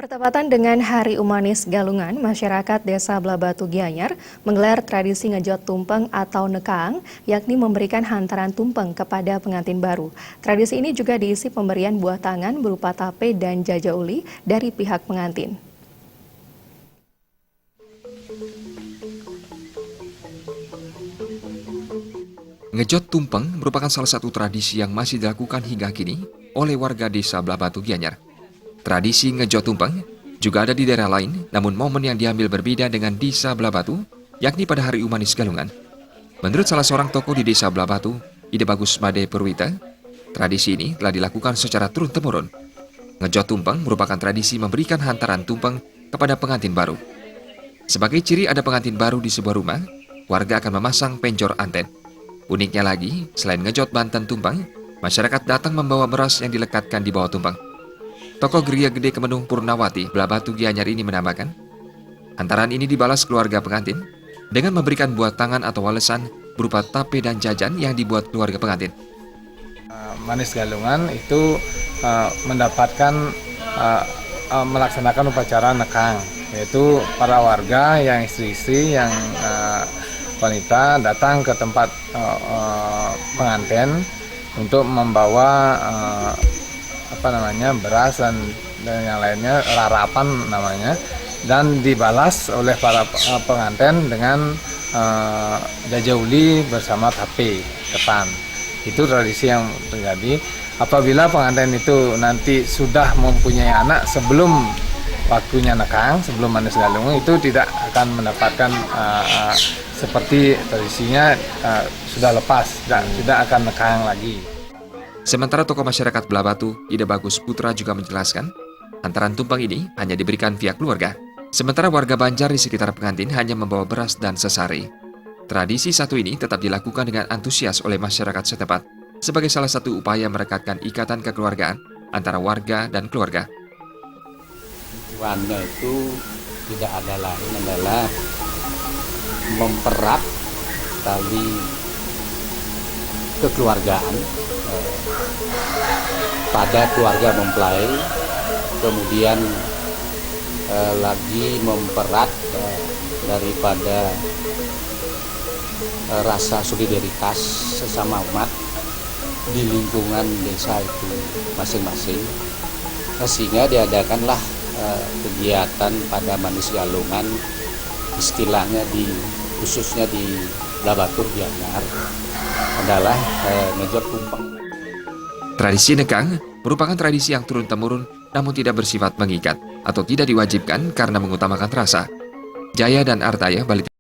Bertepatan dengan Hari Umanis Galungan, masyarakat Desa Blabatu Gianyar menggelar tradisi ngejot tumpeng atau nekang, yakni memberikan hantaran tumpeng kepada pengantin baru. Tradisi ini juga diisi pemberian buah tangan berupa tape dan jajauli dari pihak pengantin. Ngejot tumpeng merupakan salah satu tradisi yang masih dilakukan hingga kini oleh warga Desa Blabatu Gianyar. Tradisi ngejot tumpeng juga ada di daerah lain, namun momen yang diambil berbeda dengan Desa Blabatu, yakni pada Hari Umanis Galungan. Menurut salah seorang tokoh di Desa Blabatu, Ide Bagus Made Purwita, tradisi ini telah dilakukan secara turun-temurun. Ngejot tumpeng merupakan tradisi memberikan hantaran tumpeng kepada pengantin baru. Sebagai ciri ada pengantin baru di sebuah rumah, warga akan memasang penjor anten. Uniknya lagi, selain ngejot banten tumpeng, masyarakat datang membawa beras yang dilekatkan di bawah tumpeng. Tokoh Geria Gede Kemenuh Purnawati, Blabatu Gianyar ini menambahkan, hantaran ini dibalas keluarga pengantin dengan memberikan buah tangan atau walesan berupa tape dan jajan yang dibuat keluarga pengantin. Manis Galungan itu mendapatkan melaksanakan upacara nekang, yaitu para warga yang istri-istri yang wanita datang ke tempat pengantin untuk membawa beras dan yang lainnya, rarapan namanya, dan dibalas oleh para pengantin dengan jajauli bersama tape ketan. Itu tradisi yang terjadi. Apabila pengantin itu nanti sudah mempunyai anak sebelum waktunya nekang, sebelum Manis Galungan, itu tidak akan mendapatkan seperti tradisinya sudah lepas, tidak akan nekang lagi. Sementara tokoh masyarakat Blabatu, Ide Bagus Putra juga menjelaskan, hantaran tumpeng ini hanya diberikan pihak keluarga. Sementara warga Banjar di sekitar pengantin hanya membawa beras dan sesari. Tradisi satu ini tetap dilakukan dengan antusias oleh masyarakat setempat sebagai salah satu upaya merekatkan ikatan kekeluargaan antara warga dan keluarga. Tujuannya itu tidak ada lain adalah mempererat tali kekeluargaan pada keluarga mempelai, kemudian lagi mempererat daripada rasa solidaritas sesama umat di lingkungan desa itu masing-masing, sehingga diadakanlah kegiatan pada Manis Galungan, istilahnya khususnya di Blabatu Gianyar adalah ngejot tumpeng. Tradisi nekang merupakan tradisi yang turun-temurun namun tidak bersifat mengikat atau tidak diwajibkan karena mengutamakan rasa. Jaya dan Artaya, Bali.